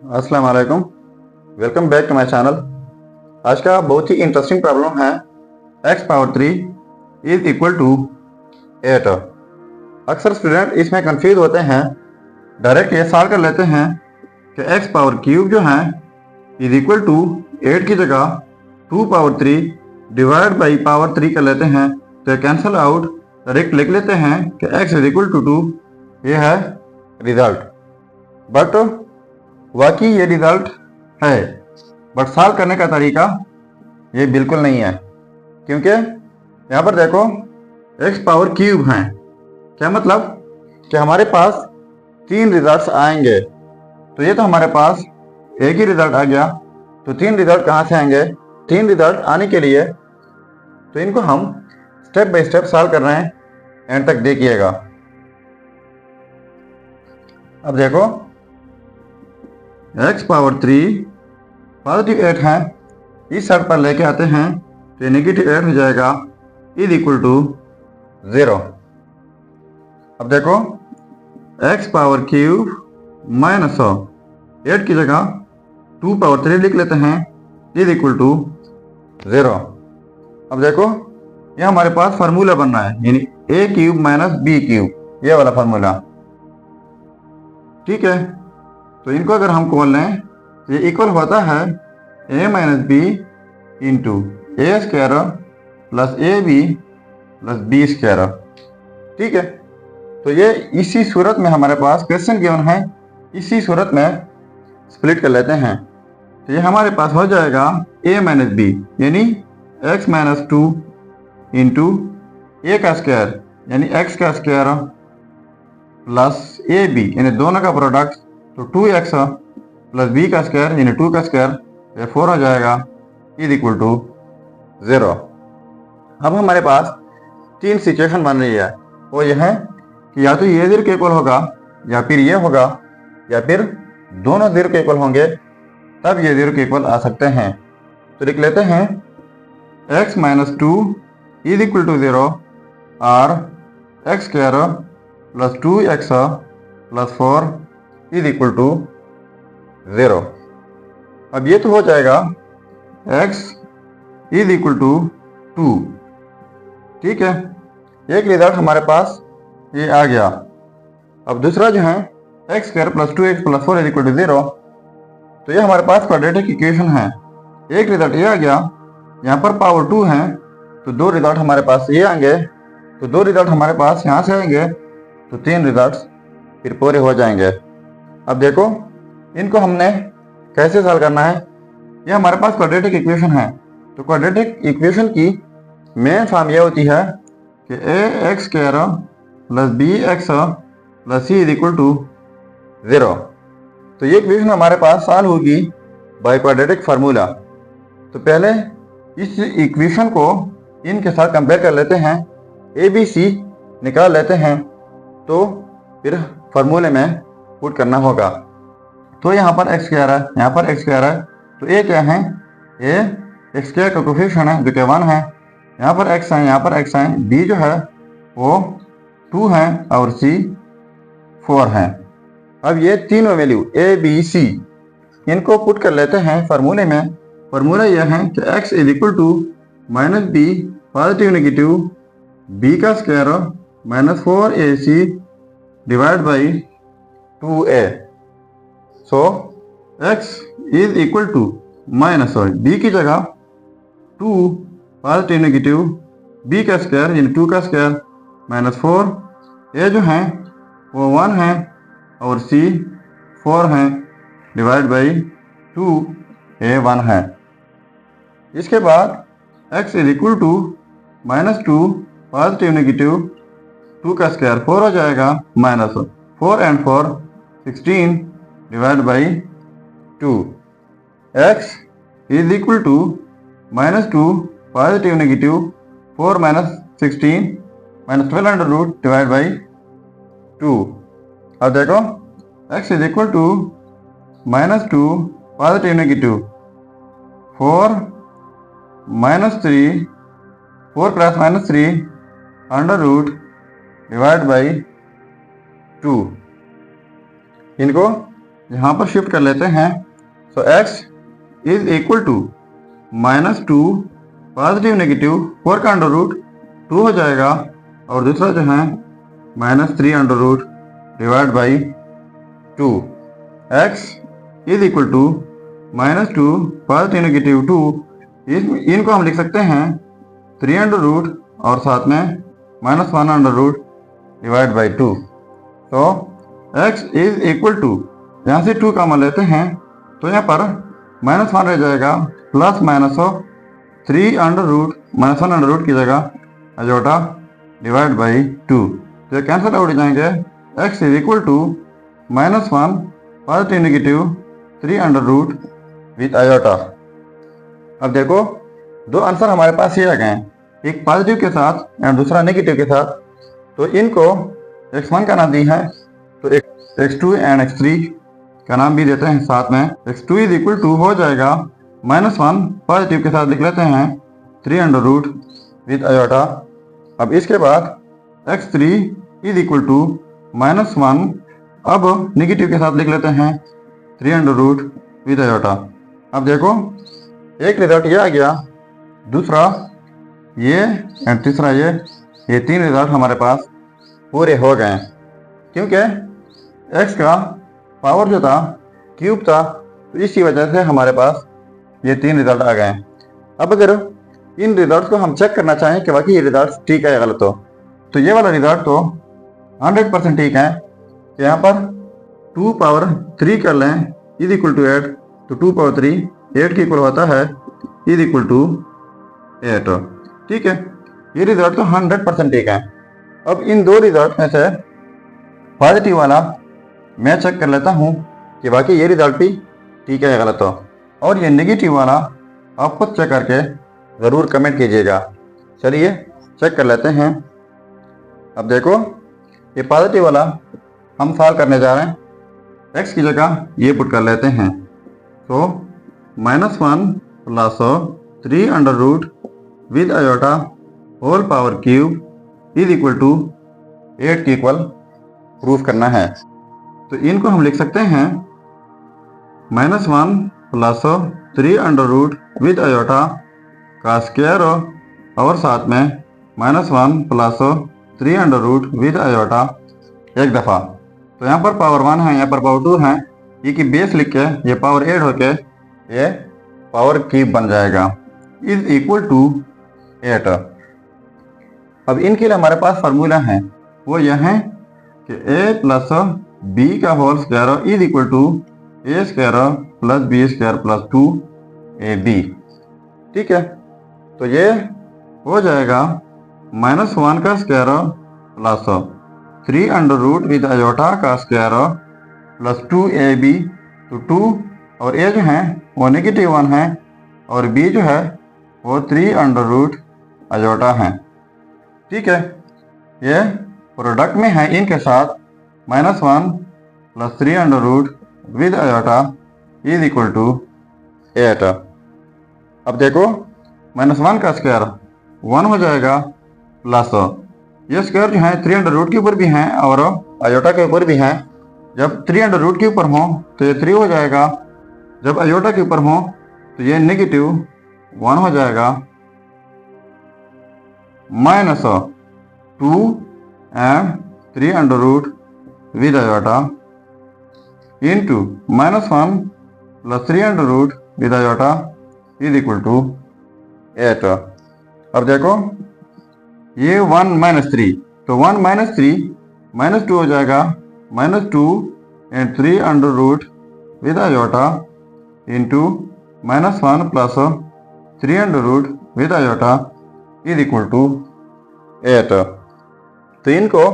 अस्सलाम वालेकुम। Welcome back to my channel. आज का बहुत ही इंटरेस्टिंग प्रॉब्लम है x power 3 is equal to 8। अक्सर स्टूडेंट इसमें कंफ्यूज होते हैं, डायरेक्ट ये सॉल्व कर लेते हैं कि x पावर क्यूब जो है इज इक्वल टू 8 की जगह 2 पावर 3 डिवाइड बाई पावर 3 कर लेते हैं, तो कैंसिल आउट। डायरेक्ट लिख लेते हैं कि x इज इक्वल टू 2। ये है रिजल्ट। बट वाकई ये रिजल्ट है, बट सॉल्व करने का तरीका ये बिल्कुल नहीं है, क्योंकि यहाँ पर देखो x पावर क्यूब है। क्या मतलब कि हमारे पास 3 रिजल्ट्स आएंगे, तो ये तो हमारे पास एक ही रिजल्ट आ गया, तो 3 रिजल्ट कहाँ से आएंगे? 3 रिजल्ट आने के लिए तो इनको हम स्टेप बाय स्टेप सॉल्व कर रहे हैं, एंड तक देखिएगा। अब देखो x पावर 3 पॉजिटिव 8 है, इस साइड पर लेके आते हैं तो नेगेटिव 8 हो जाएगा, इज इक्वल टू 0। अब देखो x पावर क्यूब माइनस 8 की जगह 2 पावर 3 लिख लेते हैं, इज इक्वल टू 0। अब देखो ये हमारे पास फार्मूला बन रहा है, यानी a cube minus B cube, ये वाला फार्मूला। ठीक है, तो इनको अगर हम खोल लें तो ये इक्वल होता है a minus B into A square plus A B plus B square. ठीक है, तो ये इसी सूरत में हमारे पास क्वेश्चन गिवन है, इसी सूरत में स्प्लिट कर लेते हैं, तो ये हमारे पास हो जाएगा a माइनस बी यानी x माइनस 2 इंटू ए का स्क्वायर यानी x का स्क्वायर प्लस ए बी यानी दोनों का प्रोडक्ट, तो 2x प्लस बी का स्क्वायर यानी 2 का स्क्वायर, ये 4 हो जाएगा, इज इक्वल टू 0। अब हमारे पास 3 सिचुएशन बन रही है, वो ये है कि या तो ये 0 के इक्वल होगा, या फिर ये होगा, या फिर दोनों 0 के इक्वल होंगे, तब ये 0 के इक्वल आ सकते हैं। तो लिख लेते हैं x minus 2 is equal to 0 और x square plus 2x plus 4 is equal to 0। अब ये तो हो जाएगा x इज इक्वल टू 2। ठीक है, एक रिजल्ट हमारे पास ये आ गया। अब दूसरा जो है x square plus 2x plus 4 is equal to 0, तो ये हमारे पास क्वाड्रेटिक इक्वेशन है। एक रिजल्ट ये आ गया, यहाँ पर पावर 2 है, तो 2 रिजल्ट हमारे पास ये आएंगे, तो 2 रिजल्ट हमारे पास यहाँ से आएंगे, तो 3 रिजल्ट फिर पूरे हो जाएंगे। अब देखो इनको हमने कैसे सॉल्व करना है। ये हमारे पास क्वाड्रेटिक इक्वेशन है, तो क्वाड्रेटिक इक्वेशन की मेन फॉर्म ये होती है कि a x square plus b x plus c is equal to 0। तो ये इक्वेशन हमारे पास सॉल्व होगी बाय क्वाड्रेटिक फार्मूला। तो पहले इस इक्वेशन को इनके साथ कंपेयर कर लेते हैं, ए बी सी निकाल लेते हैं, तो फिर फार्मूले में पुट करना होगा। तो यहाँ पर x स्क्वायर है, यहाँ पर x स्क्वायर है, तो a क्या है? a x स्क्वायर का कोफिशिएंट है जो कि 1 है, यहाँ पर x है, यहाँ पर x है, b जो है वो 2 है और c 4 है। अब ये तीनों वैल्यू a b c इनको पुट कर लेते हैं फार्मूले में। फार्मूला यह है कि x is equal to minus b positive negative b का square minus 4ac divide by 2a। So x is equal to minus b की जगह 2 पॉजिटिव नेगेटिव b का स्क्वायर यानी 2 का स्क्वायर माइनस 4, a जो है वो 1 है और c 4 है डिवाइड बाई 2a 1 है। इसके बाद x is equal to minus 2 positive negative 2 का स्क्वायर 4 हो जाएगा, minus 4 and 4 16 divide by 2। x is equal to minus 2 positive negative 4 minus 16 minus 12 under root divide by 2। अब देखो x is equal to minus 2 positive negative 4 minus 3 4 plus minus 3 under root divide by 2। इनको यहाँ पर shift कर लेते हैं। So x is equal to -2 positive negative 4 का under root 2 हो जाएगा, और दूसरा जो है -3 under root divide by 2। x is equal to -2 positive negative 2, इनको हम लिख सकते हैं 3 अंडर रूट और साथ में -1 अंडर रूट डिवाइड बाई 2। तो x इज इक्वल टू, यहाँ से 2 कॉमन लेते हैं तो यहाँ पर -1 रह जाएगा, प्लस माइनस हो 3 अंडर रूट -1 अंडर रूट की जगह अजोटा डिवाइड बाई 2, तो ये कैंसिल आउट हो जाएंगे। x इज इक्वल टू -1 पॉजिटिव नेगेटिव 3 अंडर रूट विथ अजोटा। अब देखो दो आंसर हमारे पास ये आ गए हैं, एक पॉजिटिव के साथ एंड दूसरा नेगेटिव के साथ। तो इनको x1 का नाम दी है, तो x2 एंड x3 का नाम भी देते हैं साथ में। x2 इज इक्वल टू हो जाएगा -1 पॉजिटिव के साथ लिख लेते हैं 3 अंडर रूट विथ अयोटा। अब इसके बाद x3 इज इक्वल टू -1, अब नेगेटिव के साथ लिख लेते हैं 3 अंडर रूट विथ अयोटा। अब देखो एक रिजल्ट ये आ गया, दूसरा ये एंड तीसरा ये 3 रिजल्ट हमारे पास पूरे हो गए, क्योंकि x का पावर जो था क्यूब था, तो इसी वजह से हमारे पास ये 3 रिजल्ट आ गए। अब अगर इन रिजल्ट को हम चेक करना चाहें कि वाकई ये रिजल्ट ठीक है या गलत हो, तो ये वाला रिजल्ट तो 100% ठीक है। कि यहाँ पर 2 पावर 3 कर लें इज इक्वल टू 8, तो 2 पावर 3 8 के इक्वल होता है इज इक्वल टू 8। ठीक है, ये रिजल्ट तो 100% ठीक है। अब इन दो रिजल्ट में से पॉजिटिव वाला मैं चेक कर लेता हूँ कि बाकी ये रिजल्ट भी ठीक है या गलत हो, और ये नेगेटिव वाला आप खुद चेक करके ज़रूर कमेंट कीजिएगा। चलिए चेक कर लेते हैं। अब देखो ये पॉजिटिव वाला हम सॉल्व करने जा रहे हैं, x की जगह ये पुट कर लेते हैं। तो -1 plus 3 under root with iota whole power cube is equal to 8 के इक्वल प्रूफ करना है। तो इनको हम लिख सकते हैं -1 plus 3 under root with iota का स्क्वायर और साथ में -1 plus 3 under root with iota एक दफ़ा। तो यहाँ पर पावर 1 है, यहाँ पर पावर 2 है, ये की बेस लिख के ये पावर 8 होके ये पावर क्यूब बन जाएगा इज इक्वल टू 8। अब इनके लिए हमारे पास फार्मूला है, वो यह है कि a प्लस बी का whole square is equal to a square plus B square plus 2ab। ठीक है, तो ये हो जाएगा -1 का square plus 3 under root with iota का स्क्वायर प्लस 2ab। तो 2 और a जो है वो -1 है, और b जो है वो 3 अंडर रूट अयोटा है। ठीक है, ये प्रोडक्ट में है इनके साथ -1 plus 3 under root with iota is equal to 8। अब देखो -1 का स्क्वायर 1 हो जाएगा, प्लस ये स्क्वायर जो है 3 अंडर रूट के ऊपर भी हैं और अयोटा के ऊपर भी हैं। जब 3 अंडर रूट के ऊपर हो तो ये 3 हो जाएगा, जब अयोटा के ऊपर हो तो ये -1 हो जाएगा, -2 and 3 under root with iota into -1 plus 3 under root with iota is equal to 8। अब देखो ये 1 -3, तो 1 -3 -2 हो जाएगा, -2 and 3 under root with iota into -1 plus 3 under root with iota is equal to 8। तो इनको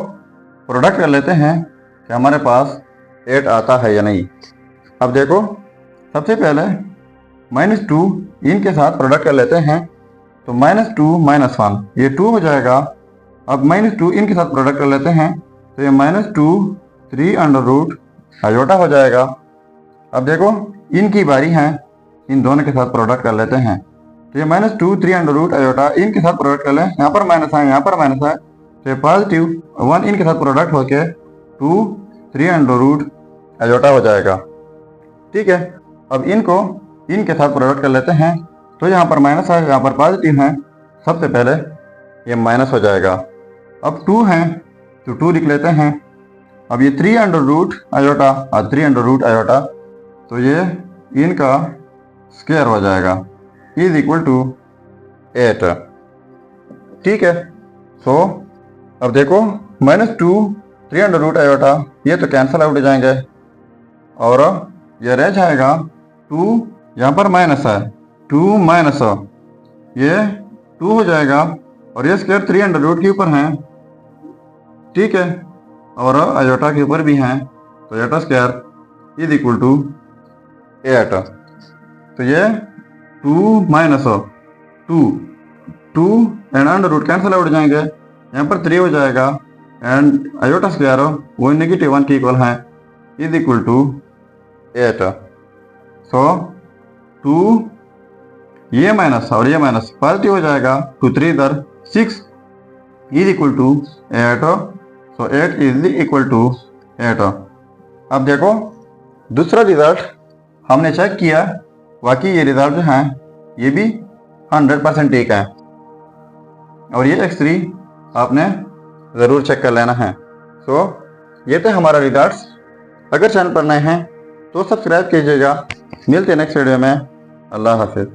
प्रोडक्ट कर लेते हैं कि हमारे पास 8 आता है या नहीं। अब देखो सबसे पहले -2 इनके साथ प्रोडक्ट कर लेते हैं, तो -2 -1 ये 2 हो जाएगा। अब -2 इनके साथ प्रोडक्ट कर लेते हैं, तो ये -2 3 अंडर रूट अयोटा हो जाएगा। अब देखो इनकी बारी है, इन दोनों के साथ प्रोडक्ट कर लेते हैं, तो ये -2 3 अंडर रूट अयोटा इनके साथ प्रोडक्ट कर लें, यहाँ पर माइनस है यहाँ पर माइनस है, तो ये +1 इनके साथ प्रोडक्ट होके 2 3 अंडर रूट अयोटा हो जाएगा। ठीक है, अब इनको इनके साथ प्रोडक्ट कर लेते हैं। तो यहाँ पर माइनस है, यहाँ पर पॉजिटिव है, सबसे पहले ये माइनस हो जाएगा। अब 2 है तो 2 लिख लेते हैं। अब ये 3 अंडर रूट आयोटा और 3 अंडर रूट आयोटा, तो ये इनका स्क्वायर हो जाएगा इज इक्वल टू 8। ठीक है, सो अब देखो -2 3 अंडर रूट आयोटा ये तो कैंसिल आउट हो जाएंगे और ये रह जाएगा 2, यहाँ पर माइनस है 2 माइनस ये 2 हो जाएगा और ये स्क्वायर 3 अंडर रूट के ऊपर है। ठीक है, और आयोटा के ऊपर भी हैं, तो iota square is equal to 8। तो ये 2 minus 2 and under root cancel out हो जाएंगे, यहाँ पर 3 हो जाएगा एंड आयोटा स्क्वायर वो -1 के इक्वल है इज इक्वल टू 8। सो 2 ये माइनस और ये माइनस पॉजिटिव हो जाएगा, 2 3 इधर 6 is equal to 8। So 8 is equal to 8। अब देखो दूसरा रिजल्ट हमने चेक किया, बाकी ये रिजल्ट जो है ये भी 100% ठीक है और ये x3 आपने ज़रूर चेक कर लेना है। सो ये थे हमारा रिजल्ट्स। अगर चैनल पर नए हैं तो सब्सक्राइब कीजिएगा। मिलते हैं नेक्स्ट वीडियो में। अल्लाह हाफिज़।